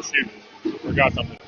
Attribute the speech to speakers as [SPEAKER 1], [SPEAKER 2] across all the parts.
[SPEAKER 1] shoot. Forgot something.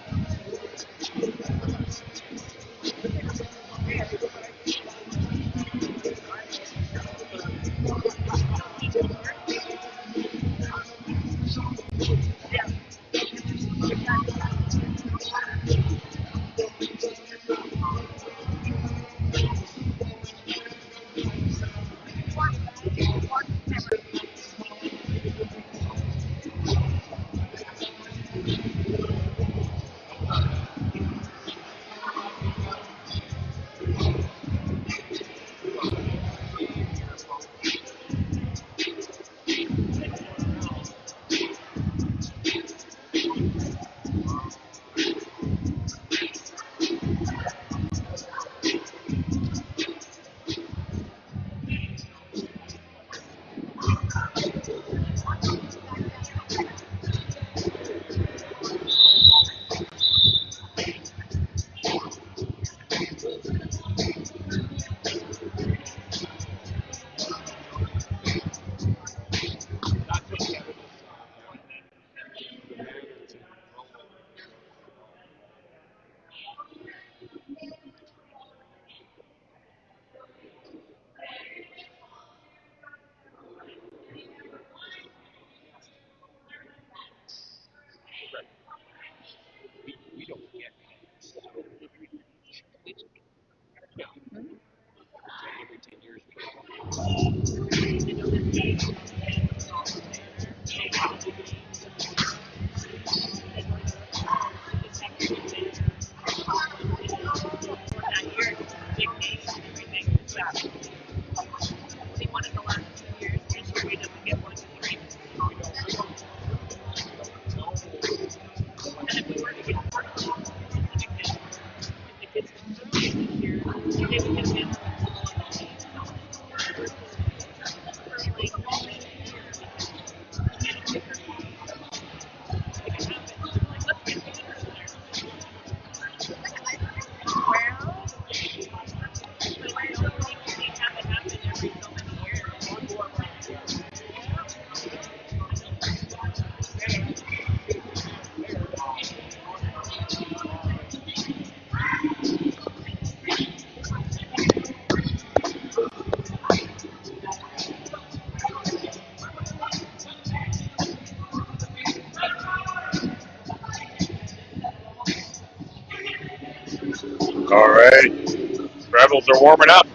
[SPEAKER 1] All right, Rebels are warming up.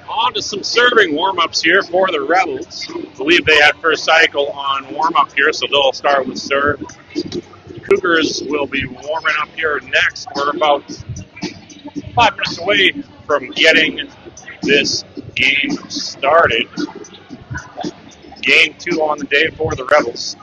[SPEAKER 1] On to some serving warm-ups here for the Rebels. I believe they had first cycle on warm-up here, so they'll start with serve. The Cougars will be warming up here next. We're about 5 minutes away from getting this game started. Game 2 on the day for the Rebels.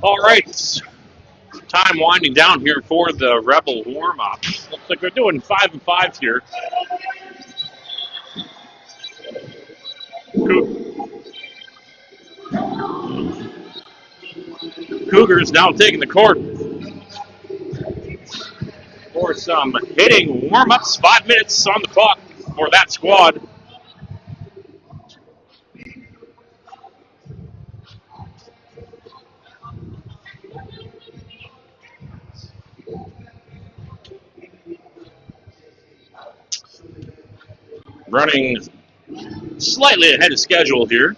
[SPEAKER 1] All right, time winding down here for the Rebel warm-up. Looks like they're doing 5 and 5 here. Cougars now taking the court for some hitting warm-ups. 5 minutes on the clock for that squad. Running slightly ahead of schedule here.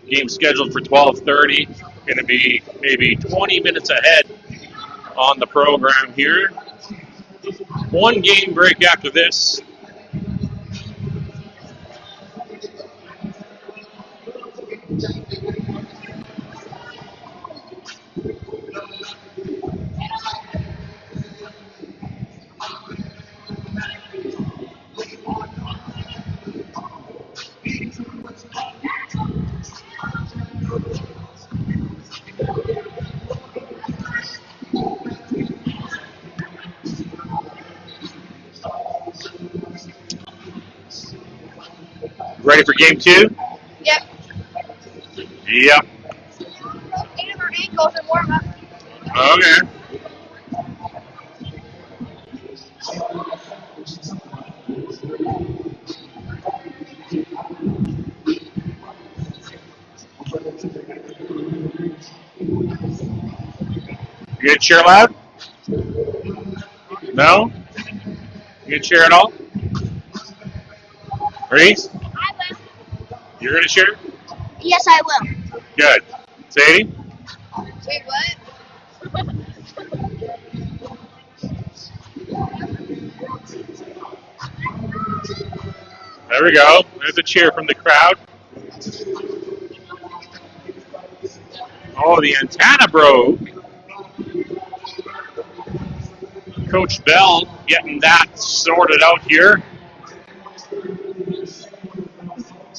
[SPEAKER 1] Game scheduled for 12:30. Going to be maybe 20 minutes ahead on the program here. One game break after this. Ready for game 2?
[SPEAKER 2] Yep.
[SPEAKER 1] Yep.
[SPEAKER 2] Rotating our ankles and warm up.
[SPEAKER 1] Okay. You gonna cheer loud? No? You gonna cheer at all? Reese?
[SPEAKER 2] I will.
[SPEAKER 1] You're gonna cheer?
[SPEAKER 2] Yes, I will.
[SPEAKER 1] Good. Sadie?
[SPEAKER 2] Wait, what?
[SPEAKER 1] There we go. There's a cheer from the crowd. Oh, the antenna broke. Coach Bell getting that sorted out here.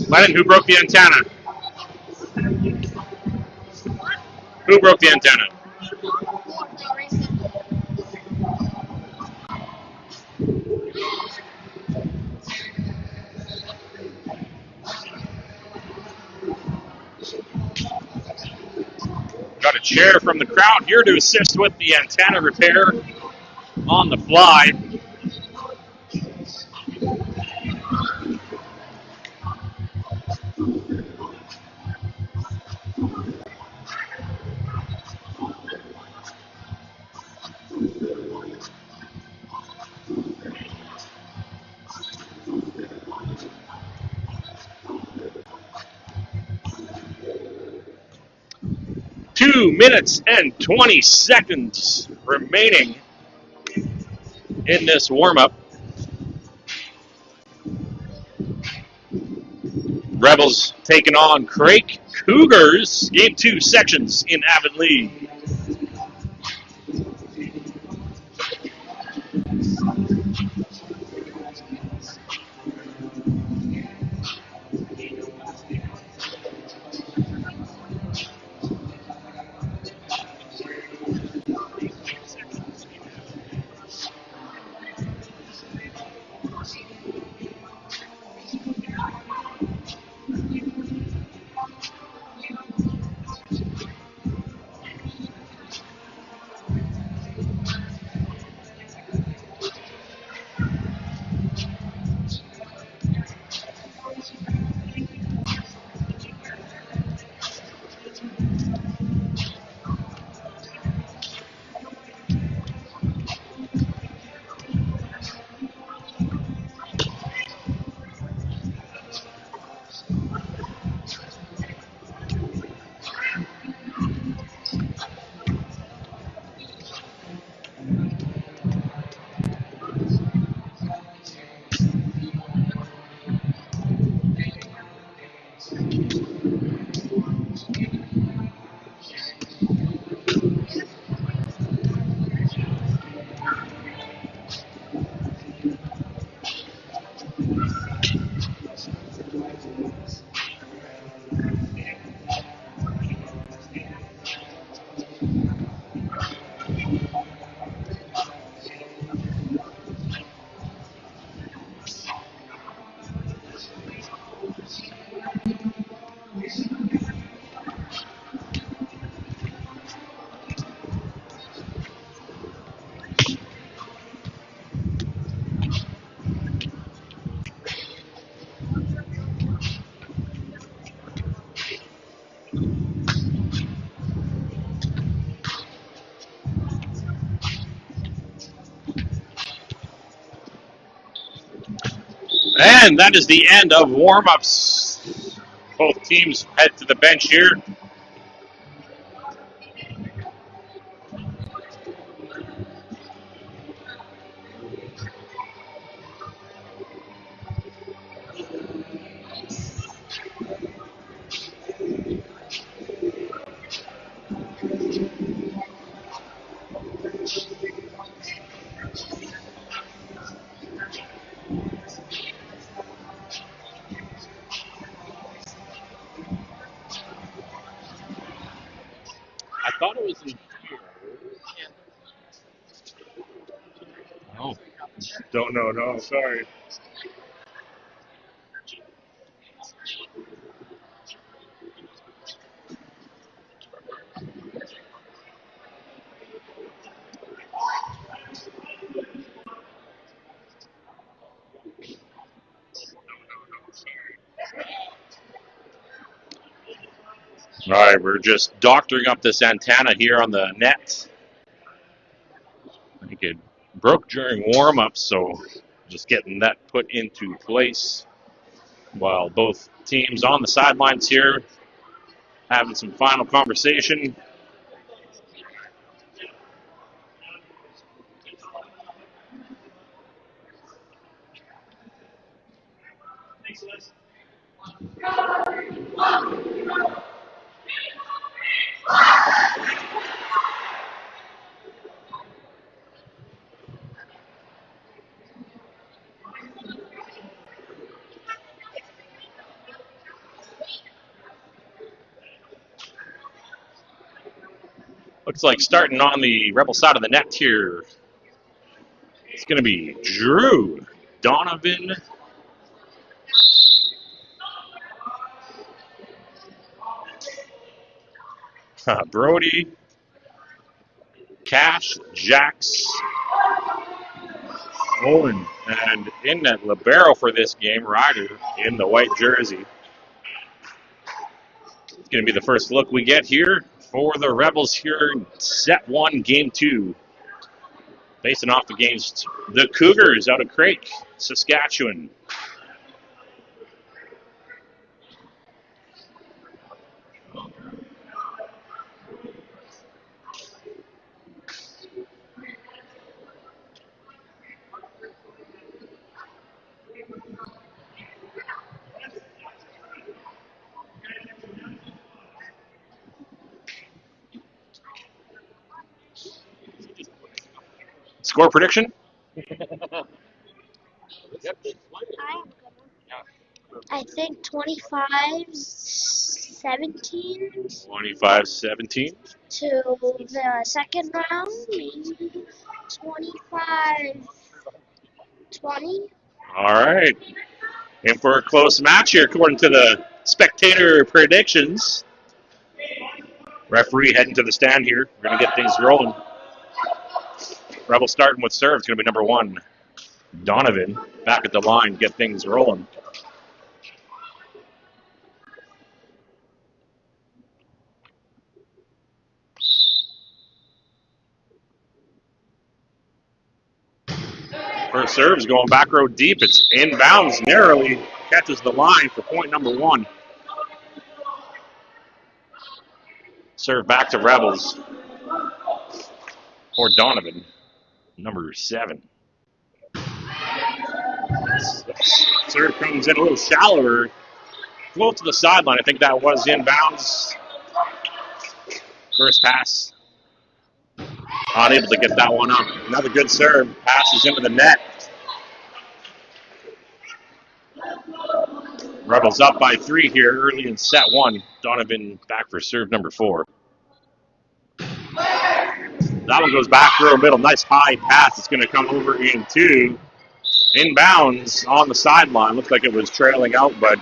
[SPEAKER 1] Lennon, who broke the antenna? Who broke the antenna? Got a chair from the crowd here to assist with the antenna repair on the fly. Two minutes and 20 seconds remaining in this warm-up. Rebels taking on Craik Cougars. Game 2 sections in Avonlea. And that is the end of warm-ups. Both teams head to the bench here. I thought it was in here. Oh, don't know. No, sorry. All right, we're just doctoring up this antenna here on the net. I think it broke during warm-up, so just getting that put into place while both teams on the sidelines here having some final conversation. Looks like starting on the Rebel side of the net here, it's going to be Drew, Donovan, Brody, Cash, Jax, Owen, and in that libero for this game, Ryder in the white jersey. It's going to be the first look we get here for the Rebels here in set one, game two. Facing off against the Cougars out of Craik, Saskatchewan. Score prediction?
[SPEAKER 2] I think 25-17
[SPEAKER 1] 25-17.
[SPEAKER 2] to the second round, maybe 25-20.
[SPEAKER 1] All right. And for a close match here, according to the spectator predictions. Referee heading to the stand here. We're going to get things rolling. Rebels starting with serve. It's going to be number one, Donovan. Back at the line, get things rolling. First serve's going back row deep. It's inbounds, narrowly catches the line for point number one. Serve back to Rebels for Donovan, number 7. Serve comes in a little shallower. Float to the sideline. I think that was inbounds. First pass. Unable to get that one up. Another good serve. Passes into the net. Rebels up by 3 here early in set 1. Donovan back for serve number 4. That one goes back row middle. Nice high pass. It's going to come over into inbounds on the sideline. Looked like it was trailing out, but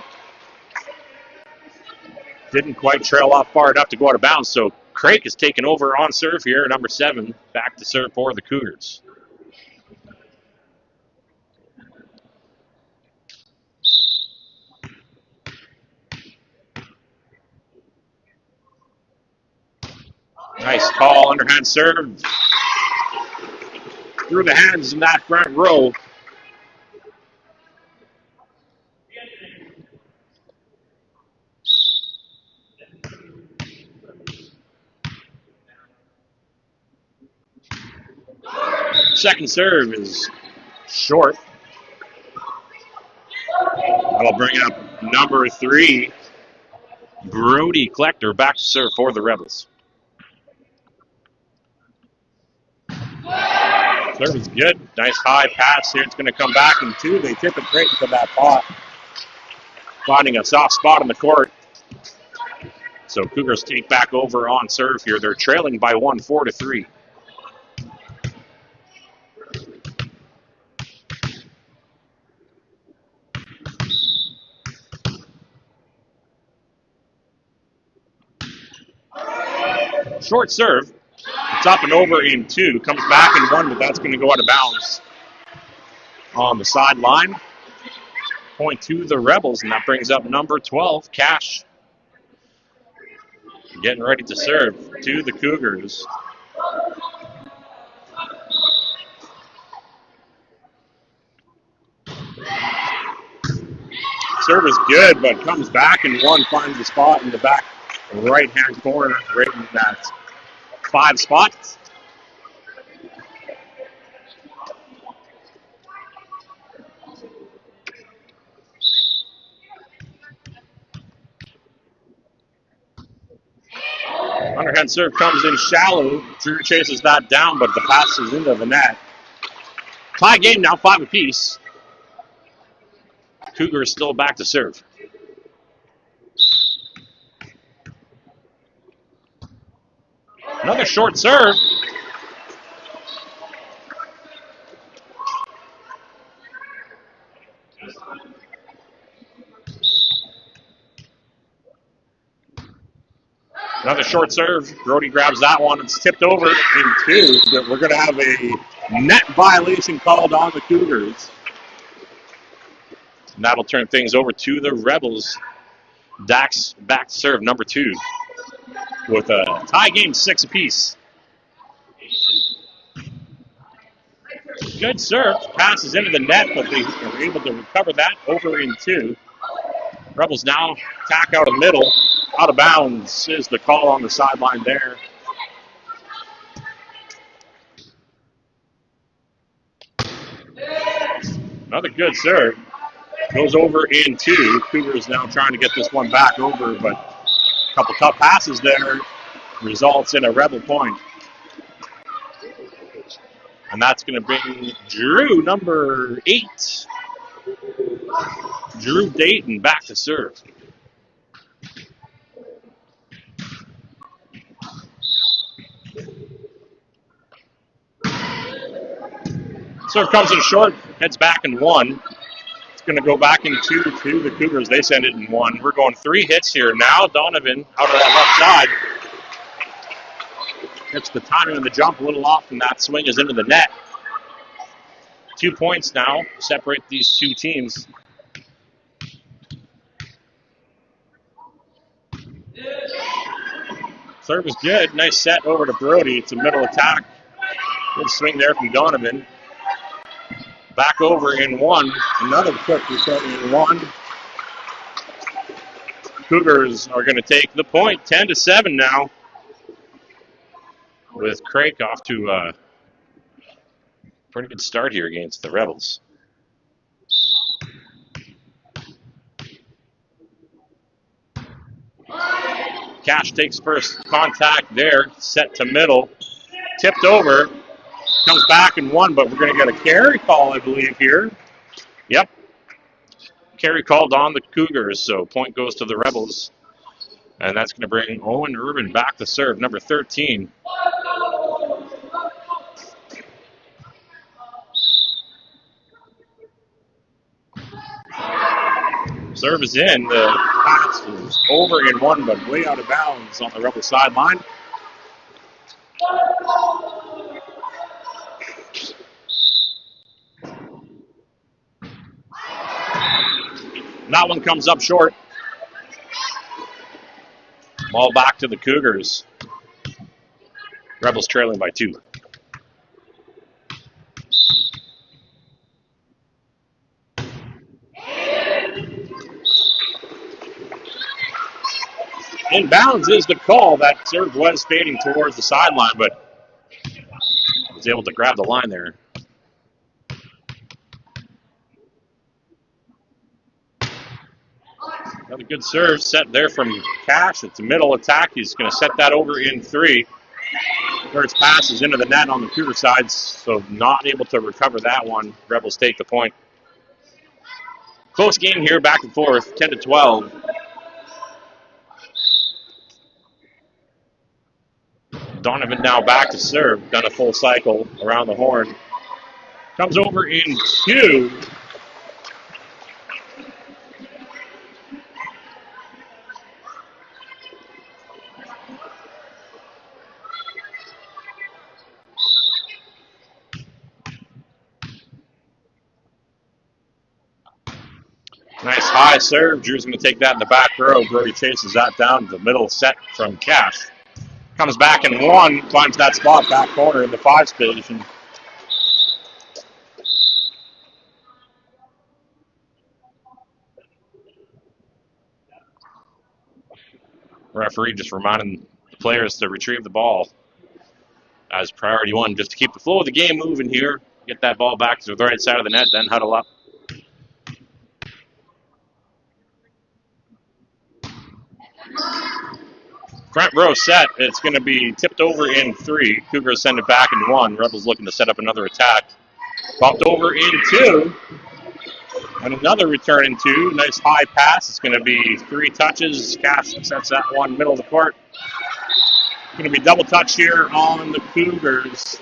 [SPEAKER 1] didn't quite trail off far enough to go out of bounds. So Craik is taking over on serve here, number 7, back to serve for the Cougars. Nice tall underhand serve. Through the hands in that front row. second serve is short. That'll bring up number 3, Brody Klechter, back to serve for the Rebels. Serve is good. Nice high pass here. It's going to come back in 2. They tip it right into that pot, finding a soft spot in the court. So Cougars take back over on serve here. They're trailing by 1, 4-3. Short serve. It's up and over in 2. Comes back in 1, but that's going to go out of bounds on the sideline. Point to the Rebels, and that brings up number 12, Cash. Getting ready to serve to the Cougars. Serve is good, but comes back in 1, finds the spot in the back right-hand corner, right in that 5 spot. Underhand serve comes in shallow. Drew chases that down, but the pass is into the net. Tie game now, 5 apiece. Cougars still back to serve. Another short serve. Another short serve. Brody grabs that one. It's tipped over in 2, but we're going to have a net violation called on the Cougars. And that'll turn things over to the Rebels. Dax back to serve, number 2, with a tie game 6 apiece. Good serve. Passes into the net, but they are able to recover that over in 2. Rebels now attack out of middle. Out of bounds is the call on the sideline there. Another good serve. Goes over in 2. Cougars now trying to get this one back over, but a couple tough passes there results in a Rebel point. And that's going to bring Drew, number 8. Drew Dayton back to serve. Serve comes in short, heads back in 1. It's going to go back in 2 to the Cougars. They send it in 1. We're going 3 hits here. Now Donovan out of that left side. Gets the timing of the jump a little off, and that swing is into the net. 2 points now separate these 2 teams. Serve is good. Nice set over to Brody. It's a middle attack. Good swing there from Donovan. Back over in 1. Another quick reset in 1. Cougars are going to take the point. 10-7 now. With Craik off to a pretty good start here against the Rebels. Cash takes first contact there. Set to middle. Tipped over. Comes back in 1, but we're going to get a carry call, I believe, here. Yep. Carry called on the Cougars, so point goes to the Rebels. And that's going to bring Owen Urban back to serve, number 13. Serve is in. The pass is over in 1, but way out of bounds on the Rebel sideline. That one comes up short. Ball back to the Cougars. Rebels trailing by 2. Inbounds is the call. That serve was fading towards the sideline, but was able to grab the line there. Another good serve set there from Cash. It's a middle attack. He's going to set that over in 3. First pass is into the net on the Cougar side, so not able to recover that one. Rebels take the point. Close game here, back and forth, 10-12. Donovan now back to serve. Done a full cycle around the horn. Comes over in 2. Nice high serve. Drew's going to take that in the back row. Brody chases that down. The middle set from Cash. Comes back in 1. Finds that spot back corner in the 5 position. Referee just reminding the players to retrieve the ball as priority 1, just to keep the flow of the game moving here. Get that ball back to the right side of the net, then huddle up. Front row set. It's going to be tipped over in 3. Cougars send it back in 1. Rebels looking to set up another attack. Bumped over in 2. And another return in 2. Nice high pass. It's going to be 3 touches. Cash sets that one middle of the court. It's going to be double touch here on the Cougars.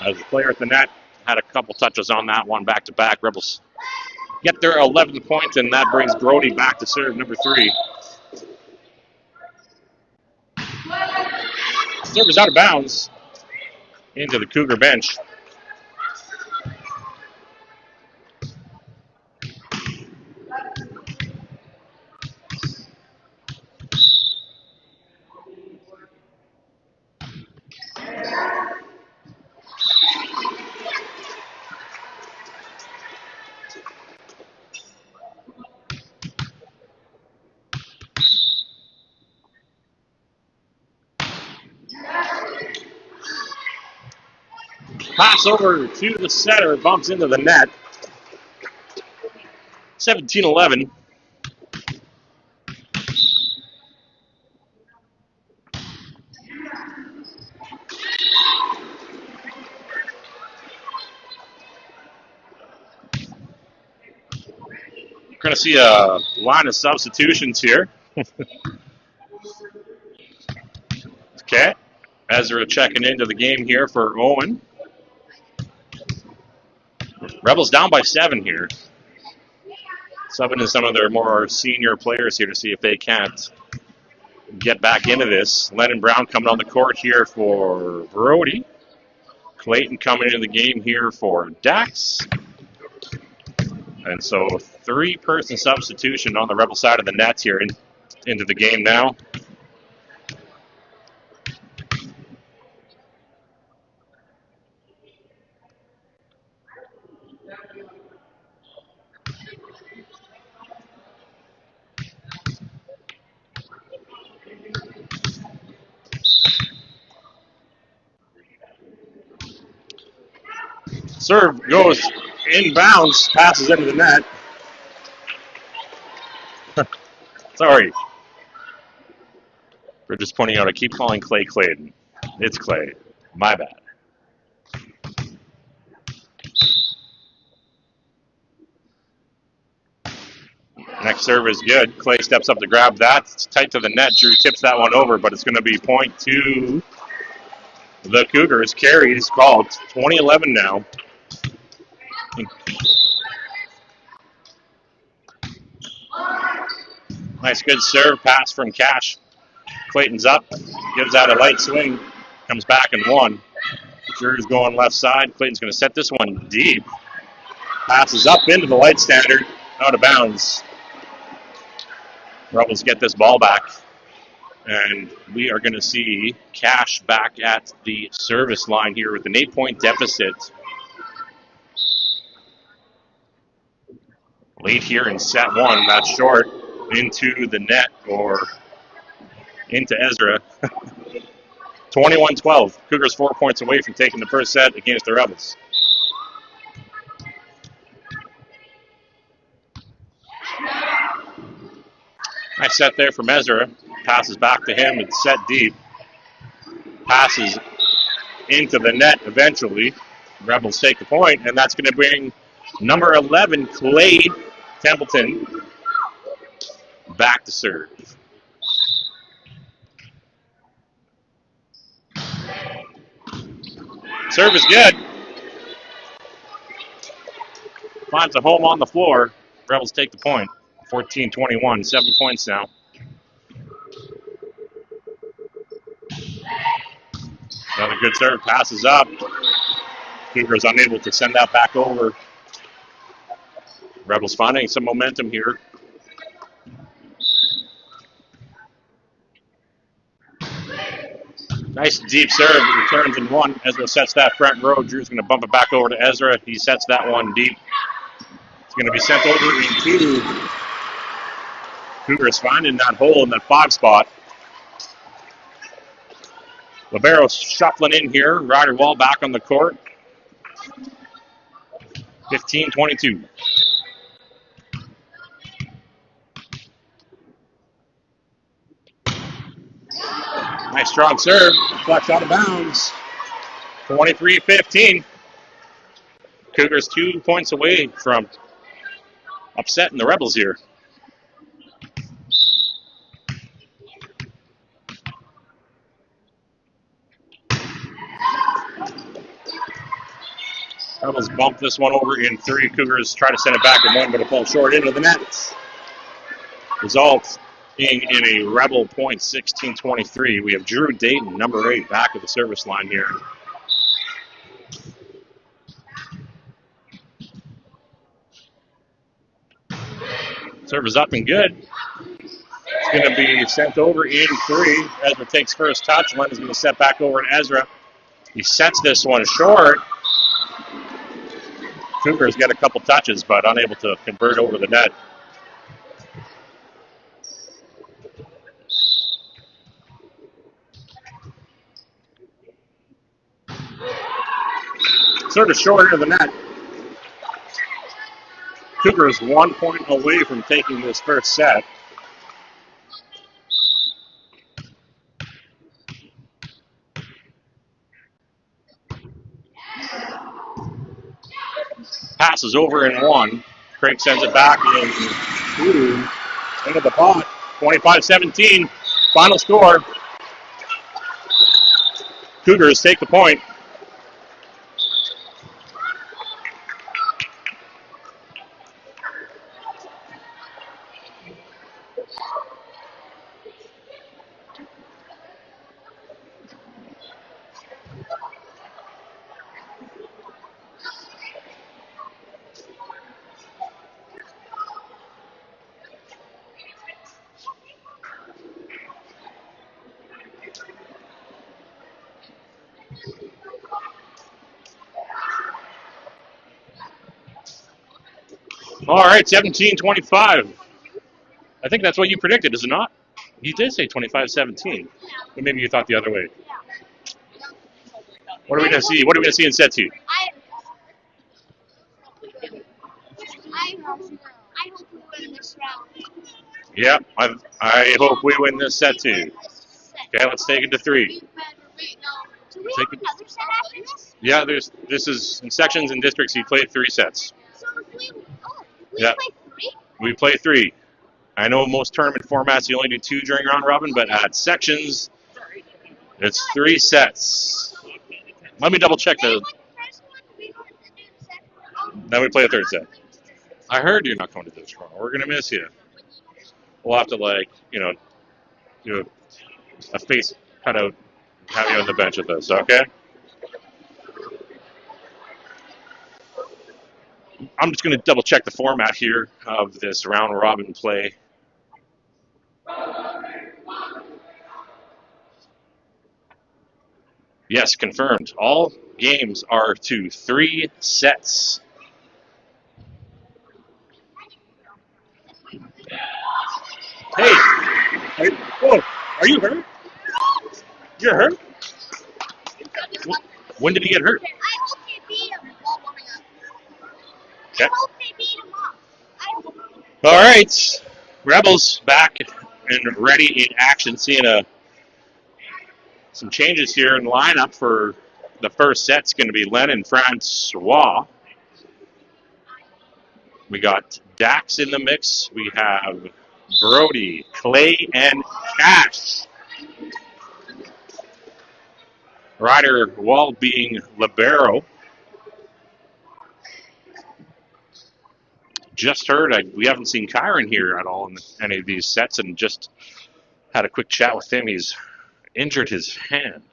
[SPEAKER 1] As the player at the net had a couple touches on that one back to back. Rebels get their 11th point, and that brings Brody back to serve number 3. Serve is out of bounds into the Cougar bench. Pass over to the center, bumps into the net. 17-11. We're going to see a line of substitutions here. Okay. Ezra checking into the game here for Owen. Rebels down by 7 here. Subbing in some of their more senior players here to see if they can't get back into this. Lennon Brown coming on the court here for Brody. Clayton coming into the game here for Dax. And so 3-person substitution on the Rebel side of the nets here into the game now. Serve goes inbounds, passes into the net. Sorry. We're just pointing out, I keep calling Clay Clayton. It's Clay. My bad. Next serve is good. Clay steps up to grab that. It's tight to the net. Drew tips that one over, but it's going to be point to the Cougars. Carry is called. 20-11 now. Nice good serve pass from Cash. Clayton's up, gives out a light swing, comes back and 1. Drew's going left side. Clayton's going to set this one deep. Passes up into the light standard, out of bounds. Rebels get this ball back. And we are going to see Cash back at the service line here with an 8-point deficit. Late here in set 1, that's short. Into the net or into Ezra. 21-12. Cougars 4 points away from taking the first set against the Rebels. Nice set there from Ezra. Passes back to him and set deep. Passes into the net eventually. Rebels take the point, and that's going to bring number 11, Clay Templeton, back to serve. Serve is good. Finds a home on the floor. Rebels take the point. 14-21, 7 points now. Another good serve, passes up. Cougars unable to send that back over. Rebels finding some momentum here. Nice deep serve, returns in one. Ezra sets that front row. Drew's going to bump it back over to Ezra. He sets that one deep. It's going to be sent over in two. Cougars finding that hole in that 5 spot. Libero shuffling in here. Ryder Wall back on the court. 15-22. Nice strong serve. Flex out of bounds. 23-15. Cougars 2 points away from upsetting the Rebels here. Rebels bump this one over in 3. Cougars try to send it back in 1, but it falls short into the net. Result in a Rebel point, 16-23. We have Drew Dayton, number 8, back at the service line here. Serve is up and good. It's going to be sent over in 3. Ezra takes first touch. Len is going to set back over to Ezra. He sets this one short. Cougars get a couple touches, but unable to convert over the net. Sort of short of the net. Cougars 1 point away from taking this first set. Passes over in 1. Craik sends it back in 2. Into the pot. 25-17. Final score. Cougars take the point. All right, 17-25. I think that's what you predicted, is it not? You did say 25-17, but maybe you thought the other way. What are we going to see? What are we going to see in set 2?
[SPEAKER 2] I hope we win this round.
[SPEAKER 1] Yep, I hope we win this set too. Okay, let's take it to 3.
[SPEAKER 2] Do we have another set after this?
[SPEAKER 1] Yeah, this is in sections and districts. You play 3 sets.
[SPEAKER 2] So we
[SPEAKER 1] Yeah.
[SPEAKER 2] play 3?
[SPEAKER 1] We play 3. I know most tournament formats you only do 2 during round robin, but at sections, it's 3 sets. Let me double check the. Then we play a 3rd set. I heard you're not coming to this round. We're gonna miss you. We'll have to do a face cutout, have you on the bench with us, okay? I'm just going to double check the format here of this round robin play. Yes, confirmed. All games are to 3 sets. Hey, are you hurt? You're hurt? When did he get hurt?
[SPEAKER 2] I hope they beat him while warming up.
[SPEAKER 1] Okay.
[SPEAKER 2] I hope they beat him up.
[SPEAKER 1] All right. Rebels back and ready in action. Seeing some changes here in the lineup for the first set. It's going to be Lennon Francois. We got Dax in the mix. We have Brody, Clay, and Cash. Ryder Wall being libero. Just heard, we haven't seen Kyron here at all in any of these sets, and just had a quick chat with him. He's injured his hand.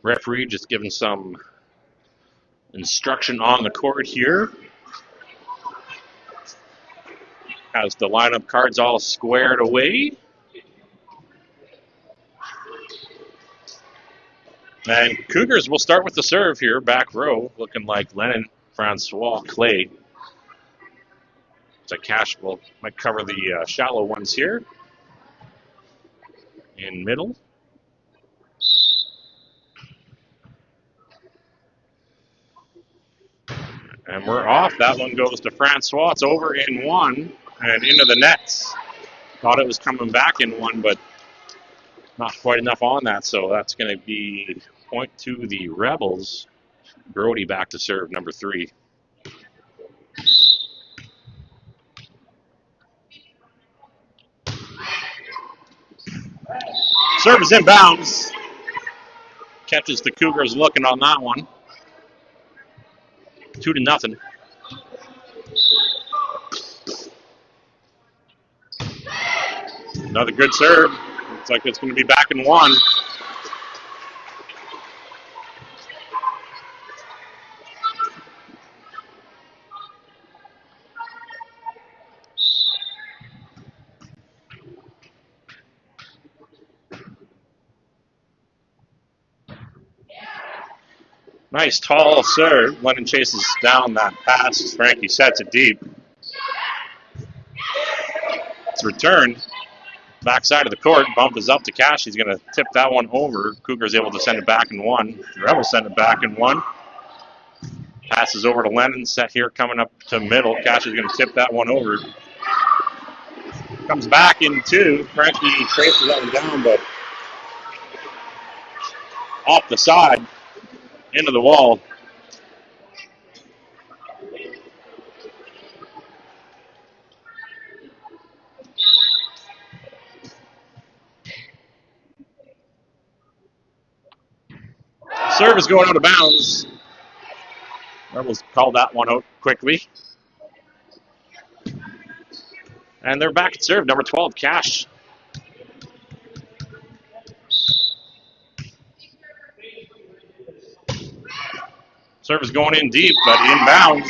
[SPEAKER 1] Referee just giving some instruction on the court here. Has the lineup cards all squared away. And Cougars will start with the serve here, back row, looking like Lennon, Francois, Clay. So Cash might cover the shallow ones here. In middle. And we're off. That one goes to Francois. It's over in one and into the nets. Thought it was coming back in one, but not quite enough on that. So that's going to be point to the Rebels. Brody back to serve, number 3. Serve is inbounds. Catches the Cougars looking on that one. 2-0. Another good serve. Looks like it's going to be back in one. Nice tall serve. Lennon chases down that pass. Frankie sets it deep. It's returned. Backside of the court. Bump is up to Cash. He's going to tip that one over. Cougars able to send it back in one. The Rebels send it back in one. Passes over to Lennon. Set here coming up to middle. Cash is going to tip that one over. Comes back in two. Frankie traces that one down, but off the side. Into the wall. Serve is going out of bounds. Rebels called that one out quickly. And they're back at serve. Number 12, Cash. Serve is going in deep, but inbounds.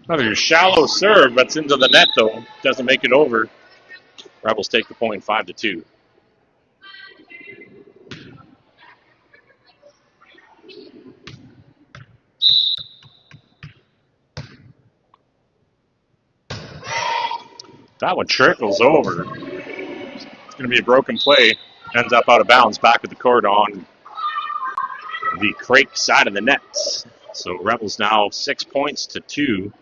[SPEAKER 1] Another shallow serve, that's into the net though. Doesn't make it over. Rebels take the point 5-2. That one trickles over. It's going to be a broken play. Ends up out of bounds back at the court on the Craik side of the net. So Rebels now 6 points to 2.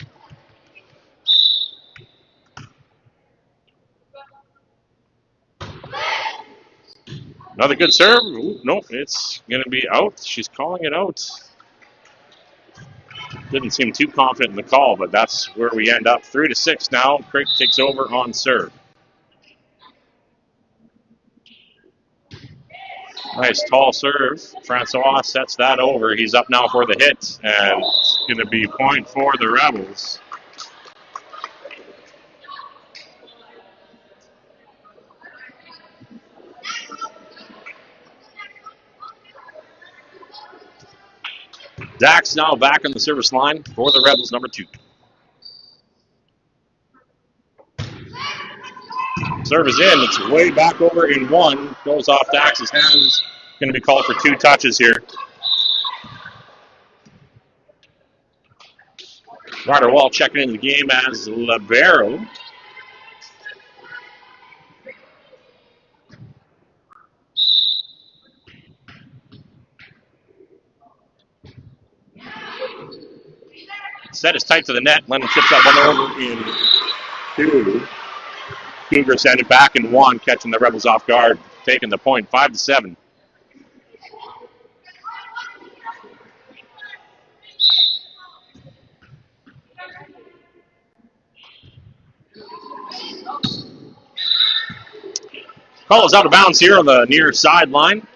[SPEAKER 1] Another good serve. Ooh, nope, it's going to be out. She's calling it out. Didn't seem too confident in the call, but that's where we end up. 3-6 now. Craik takes over on serve. Nice tall serve. Francois sets that over. He's up now for the hit, and it's going to be point for the Rebels. Dax now back on the service line for the Rebels, number 2. Serve is in. It's way back over in 1. Goes off Dax's hands. Going to be called for 2 touches here. Ryder Wall checking into the game as libero. Set is tight to the net. Lennon chips that one over in 2. Cougars send it back in 1, catching the Rebels off guard, taking the point, 5-7. Call is out of bounds here on the near sideline.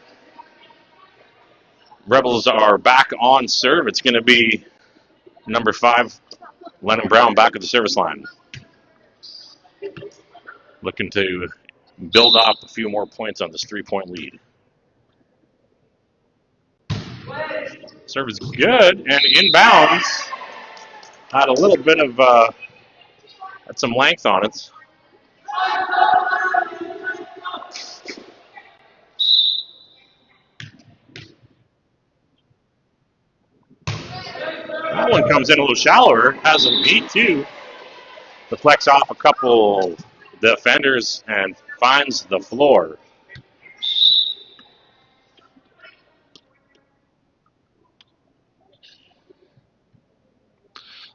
[SPEAKER 1] Rebels are back on serve. It's going to be number 5, Lennon Brown, back at the service line. Looking to build up a few more points on this 3-point lead. Serve is good and inbounds. Had a little bit of had some length on it. That one comes in a little shallower. Has a beat too. Deflects off a couple defenders and finds the floor.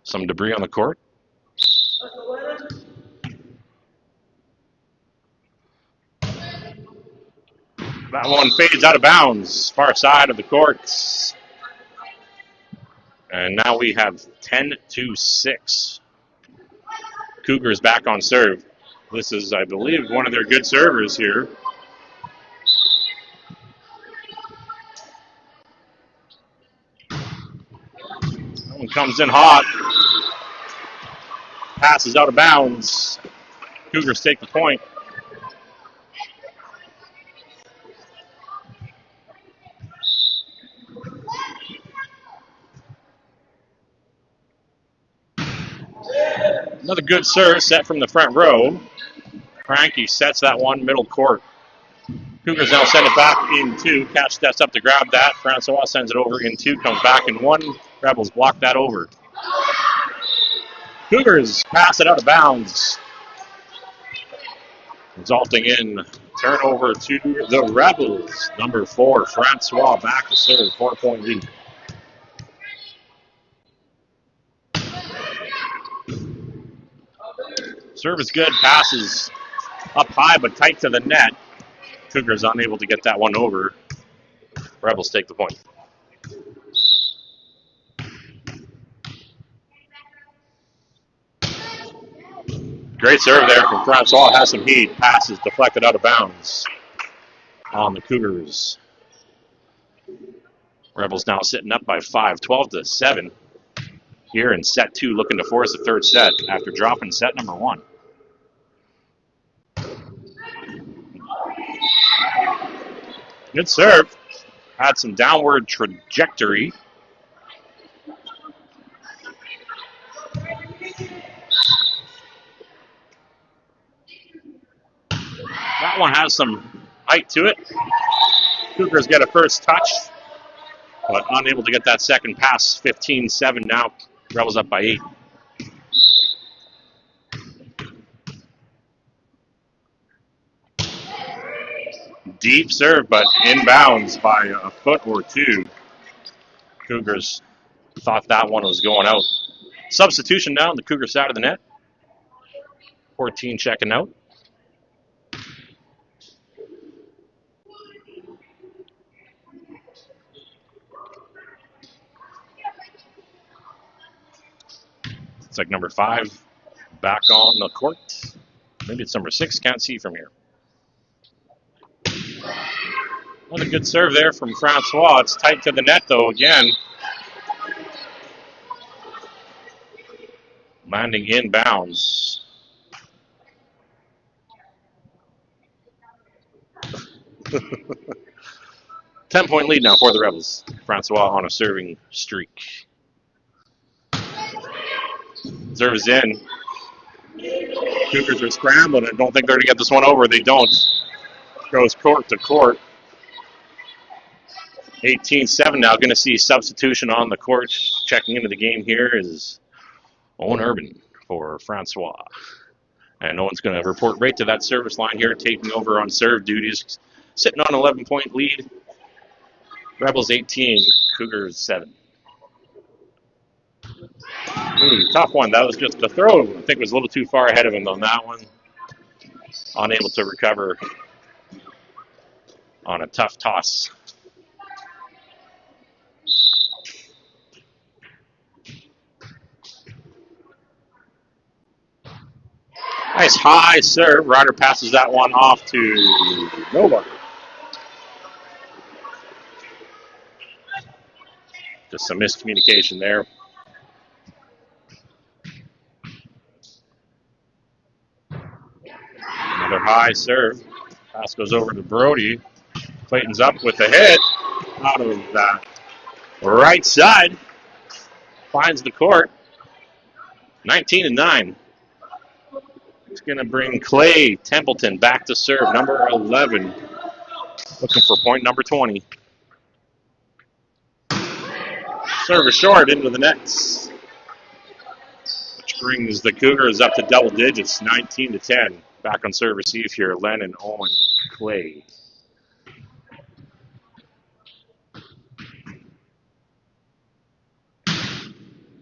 [SPEAKER 1] Some debris on the court. That one fades out of bounds, far side of the court. And now we have 10-6. Cougars back on serve. This is, I believe, one of their good servers here. That one comes in hot. Passes out of bounds. Cougars take the point. Another good serve set from the front row. Cranky sets that one middle court. Cougars now send it back in 2. Catch steps up to grab that. Francois sends it over in 2. Comes back in 1. Rebels block that over. Cougars pass it out of bounds. Resulting in turnover to the Rebels. Number 4, Francois back to serve. 4-point lead. Serve is good. Passes up high but tight to the net. Cougars unable to get that one over. Rebels take the point. Great serve there from Francois. Has some heat. Passes deflected out of bounds on the Cougars. Rebels now sitting up by 5, 12-7. Here in set 2, looking to force the third set after dropping set number 1. Good serve. Had some downward trajectory. That one has some height to it. Cougars get a first touch, but unable to get that second pass. 15-7 now. Rebels up by 8. Deep serve, but inbounds by a foot or 2. Cougars thought that one was going out. Substitution now on the Cougar side of the net. 14 checking out. It's like number 5 back on the court. Maybe it's number 6. Can't see from here. Another good serve there from Francois. It's tight to the net, though, again. Landing inbounds. 10-point lead now for the Rebels. Francois on a serving streak. Serve is in. Cougars are scrambling and don't think they're going to get this one over. They don't. Goes court to court. 18-7 now. Going to see substitution on the court. Checking into the game here is Owen Urban for Francois. And Owen's going to report right to that service line here, taking over on serve duties. Sitting on an 11-point lead. Rebels 18, Cougars 7. Tough one. That was just the throw. I think was a little too far ahead of him on that one. Unable to recover on a tough toss. Nice high serve. Ryder passes that one off to nobody. Just some miscommunication there. Another high serve. Pass goes over to Brody. Clayton's up with the hit. Out of that right side. Finds the court. 19-9. It's going to bring Clay Templeton back to serve. Number 11. Looking for point number 20. Serve short into the nets. Which brings the Cougars up to double digits, 19-10. Back on serve receive here, Lennon, Owen, Clay.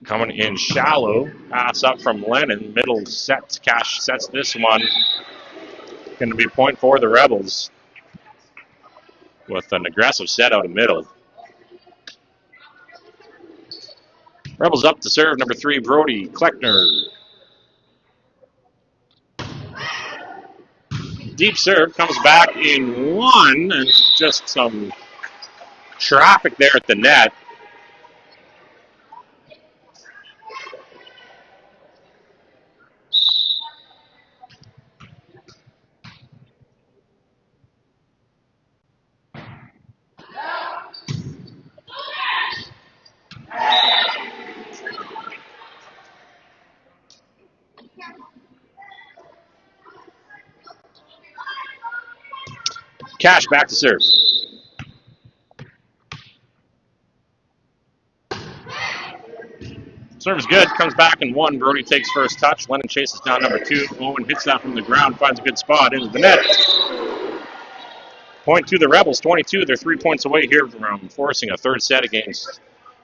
[SPEAKER 1] Coming in shallow, pass up from Lennon, middle set, Cash sets this one. Going to be point for the Rebels with an aggressive set out of middle. Rebels up to serve, number 3, Brody Kleckner. Deep serve, comes back in one, and just some traffic there at the net. Cash back to serve. Serve is good. Comes back in one. Brody takes first touch. Lennon chases down number 2. Owen hits that from the ground. Finds a good spot into the net. Point to the Rebels. 22. They're 3 points away here from forcing a third set against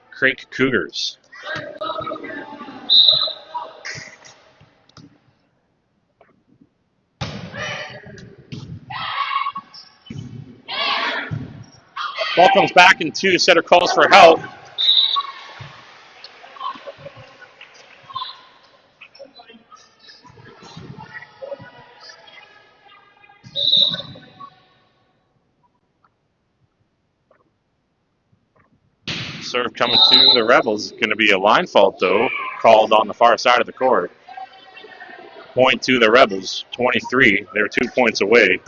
[SPEAKER 1] Craik Cougars. Ball comes back in 2. Setter calls for help. Serve coming to the Rebels. Going to be a line fault, though, called on the far side of the court. Point to the Rebels, 23. They're 2 points away.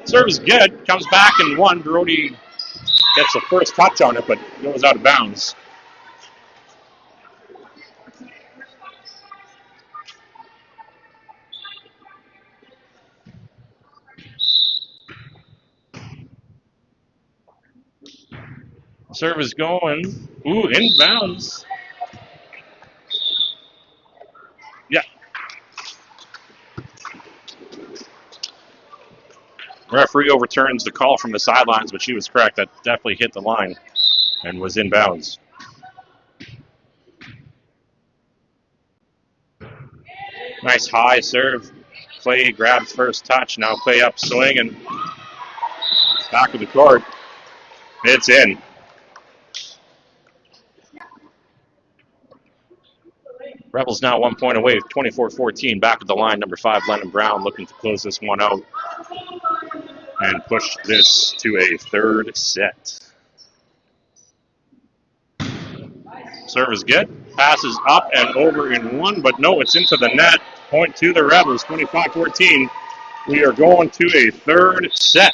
[SPEAKER 1] Serve is good. Comes back in one. Brody gets the first touch on it, but goes out of bounds. Serve is going. Ooh, inbounds. Yeah. Referee overturns the call from the sidelines, but she was correct. That definitely hit the line and was inbounds. Nice high serve. Clay grabs first touch. Now Clay up swinging. Back of the court. It's in. Rebels now 1 point away, 24-14. Back at the line, number 5, Lennon Brown, looking to close this one out and push this to a third set. Serve is good. Passes up and over in one, but no, it's into the net. Point to the Rebels, 25-14. We are going to a third set.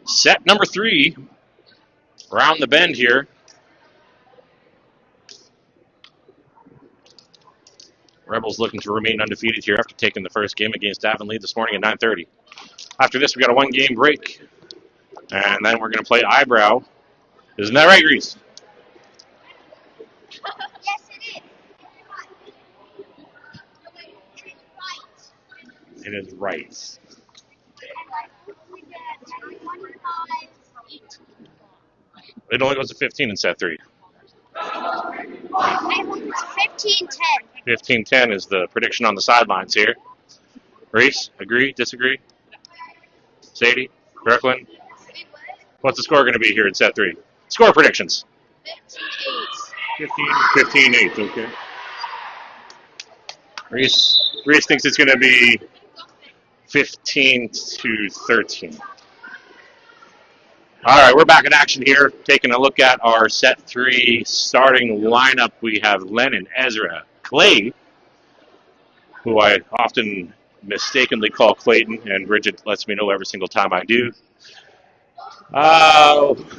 [SPEAKER 1] Set number 3, around the bend here. Rebels looking to remain undefeated here after taking the first game against Avonlea this morning at 9:30. After this, we got a 1-game break, and then we're going to play Eyebrow. Isn't that right, Reese?
[SPEAKER 2] Yes, it is.
[SPEAKER 1] It is right. It only goes to 15 in set 3.
[SPEAKER 2] I hope it's 15-10.
[SPEAKER 1] 15-10 is the prediction on the sidelines here. Reese, agree, disagree? Sadie, Brooklyn, what's the score going to be here in set 3? Score predictions. 15-8, okay. Reese thinks it's going to be 15-13. All right, we're back in action here, taking a look at our set 3 starting lineup. We have Lennon, Ezra, Clay, who I often mistakenly call Clayton, and Bridget lets me know every single time I do.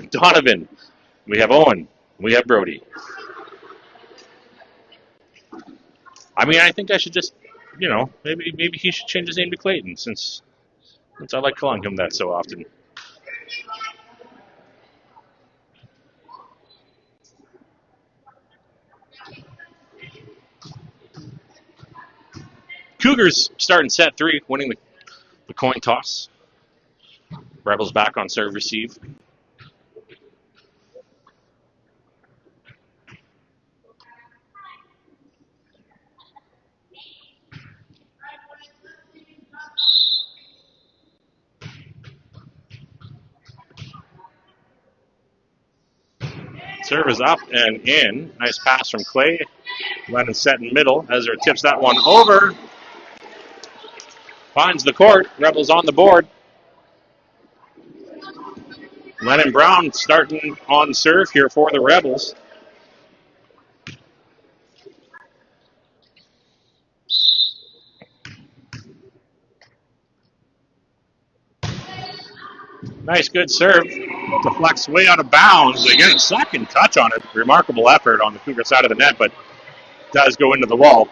[SPEAKER 1] Donovan. We have Owen. We have Brody. I mean, I think I should just, maybe he should change his name to Clayton since I like calling him that so often. Cougars starting set 3, winning the coin toss. Rebels back on serve receive. Serve is up and in. Nice pass from Clay. Lennon set in middle. Ezra tips that one over. Finds the court. Rebels on the board. Lennon Brown starting on serve here for the Rebels. Nice, good serve. Deflects way out of bounds. They get a second touch on it. Remarkable effort on the Cougar side of the net, but does go into the wall.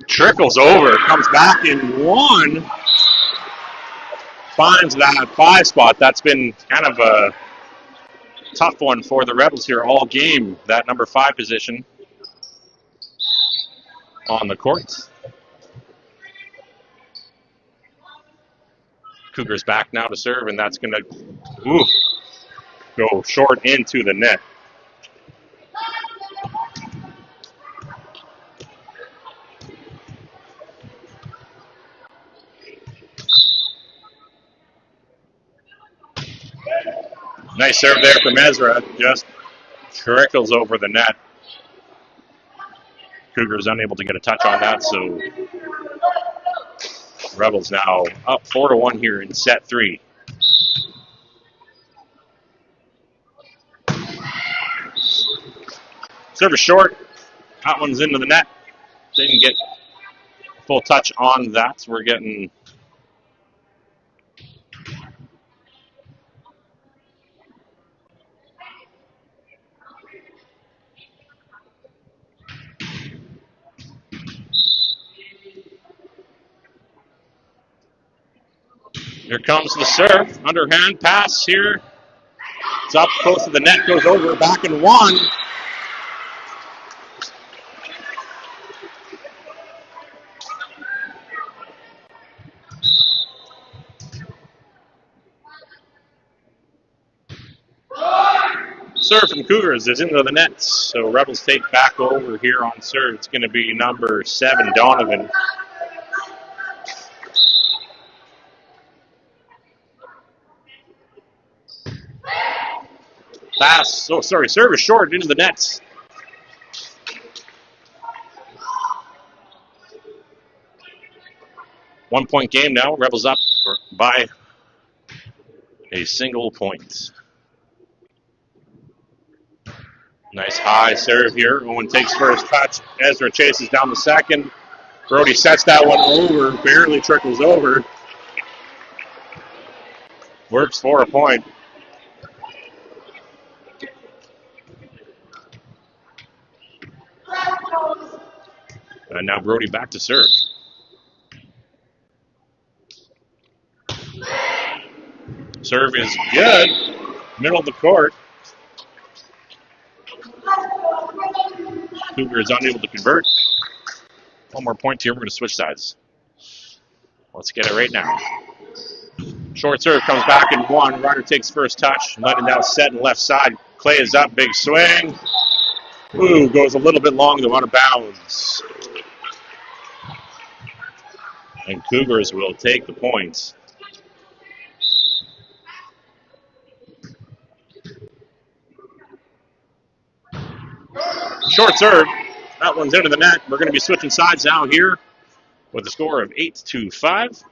[SPEAKER 1] Trickles over, comes back in one. Finds that 5 spot. That's been kind of a tough one for the Rebels here all game. That number 5 position on the court. Cougars back now to serve, and that's going to go short into the net. Nice serve there from Ezra. Just trickles over the net. Cougars unable to get a touch on that, so Rebels now up 4-1 here in set 3. Serve is short. That one's into the net. Didn't get full touch on that. So we're getting Here comes the serve. Underhand pass here. It's up close to the net, goes over, back and one. Serve from Cougars is into the net, so Rebels take back over here on serve. It's going to be number 7, Donovan. Pass, serve is short into the net. One-point game now. Rebels up by a single point. Nice high serve here. Owen takes first touch. Ezra chases down the second. Brody sets that one over. Barely trickles over. Works for a point. And now Brody back to serve. Serve is good. Middle of the court. Cougars unable to convert. One more point here. We're going to switch sides. Let's get it right now. Short serve comes back in one. Ryder takes first touch. Letting now set and left side. Clay is up. Big swing. Ooh, goes a little bit long though, out of bounds. And Cougars will take the points. Short serve. That one's into the net. We're going to be switching sides now here with a score of 8-5.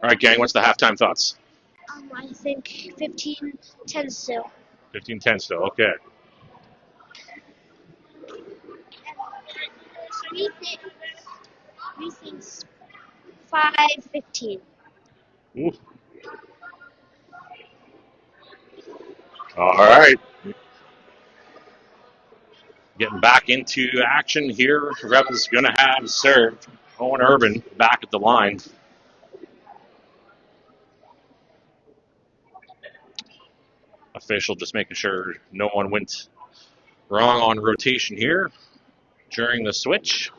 [SPEAKER 1] All right, gang, what's the halftime thoughts?
[SPEAKER 2] I think 15-10 still.
[SPEAKER 1] 15-10 still, okay.
[SPEAKER 2] Three things. 5-15.
[SPEAKER 1] Ooh. All right. Getting back into action here. Rebels going to have serve. Owen Urban back at the line. Official just making sure no one went wrong on rotation here during the switch.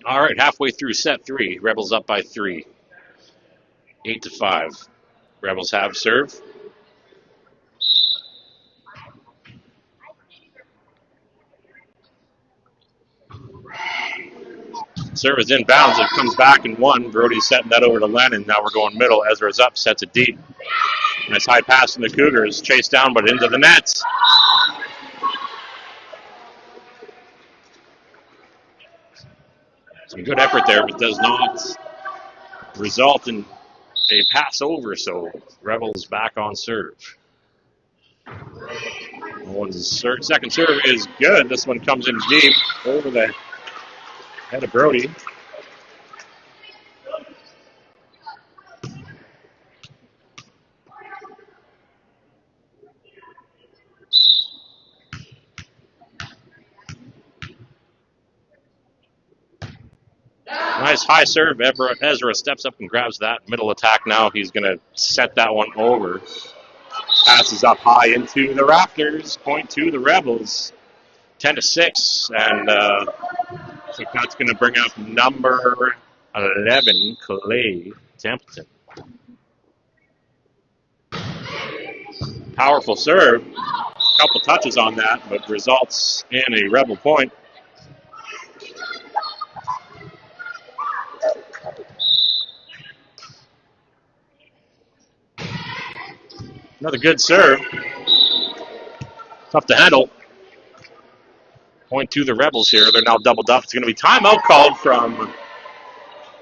[SPEAKER 1] All right, halfway through set 3. Rebels up by 3. 8-5. Rebels have serve. Serve is inbounds. It comes back in one. Brody's setting that over to Lennon. Now we're going middle. Ezra's up, sets it deep. Nice high pass from the Cougars. Chased down, but into the nets. Some good effort there, but does not result in a pass over. So Rebels back on serve. Owen's second serve is good. This one comes in deep over the head of Brody. Nice high serve. Ezra steps up and grabs that. Middle attack now. He's going to set that one over. Passes up high into the rafters. Point to the Rebels. 10-6. And I think that's going to bring up number 11, Clay Templeton. Powerful serve. Couple touches on that, but results in a Rebel point. Another good serve. Tough to handle. Point to the Rebels here. They're now doubled up. It's going to be timeout called from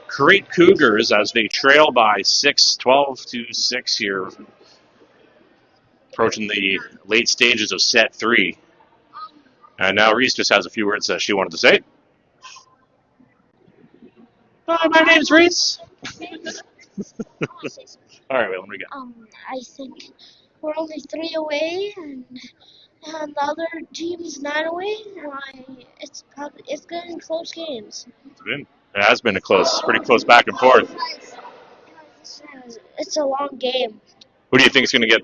[SPEAKER 1] Craik Cougars as they trail by 12-6 here, approaching the late stages of set 3. And now Reese just has a few words that she wanted to say. Hi, my name's Reese. All right, what do we got?
[SPEAKER 2] I think we're only 3 away, and the other team's 9 away. It's going to be close games.
[SPEAKER 1] It has been pretty close back and forth.
[SPEAKER 2] It's a long game.
[SPEAKER 1] Who do you think is going to get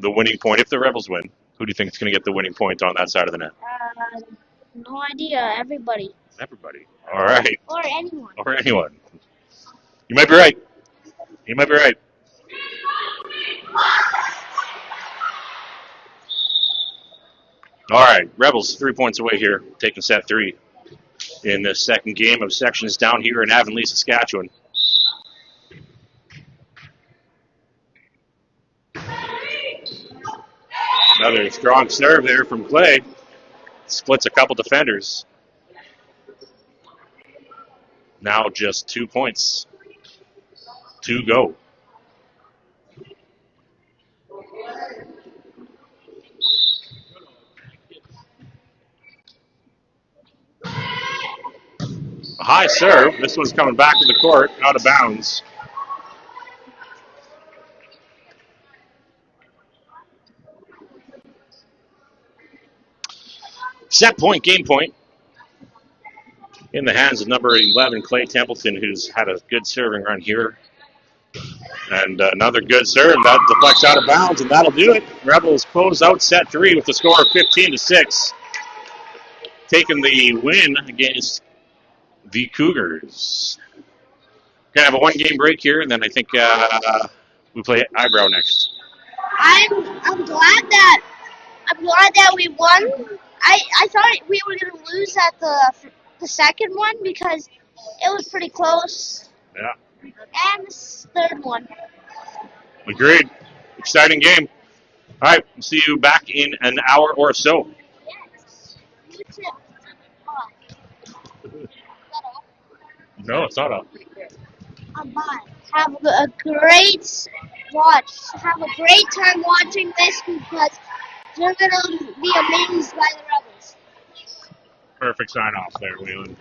[SPEAKER 1] the winning point if the Rebels win? Who do you think is going to get the winning point on that side of the net?
[SPEAKER 2] No idea. Everybody.
[SPEAKER 1] Everybody. All right.
[SPEAKER 2] Or anyone.
[SPEAKER 1] Or anyone. You might be right. You might be right. All right. Rebels 3 points away here, taking set 3 in the second game of sections down here in Avonlea, Saskatchewan. Another strong serve there from Clay. Splits a couple defenders. Now just 2 points to go. A high serve. This one's coming back to the court, out of bounds. Set point, game point, in the hands of number 11, Clay Templeton, who's had a good serving run here. And another good serve. That deflects out of bounds, and that'll do it. Rebels close out set 3 with a score of 15-6. Taking the win against the Cougars. Going to have a 1-game break here, and then I think we play Eyebrow next.
[SPEAKER 2] I'm glad that we won. I thought we were going to lose at the second one because it was pretty close.
[SPEAKER 1] Yeah.
[SPEAKER 2] And this third one.
[SPEAKER 1] Agreed. Exciting game. All right, we'll see you back in an hour or so.
[SPEAKER 2] Yes. Me too.
[SPEAKER 1] No, it's not up.
[SPEAKER 2] Bye. Have a great watch. Have a great time watching this because you're going to be amazed by the Rebels.
[SPEAKER 1] Perfect sign off there, Whelan.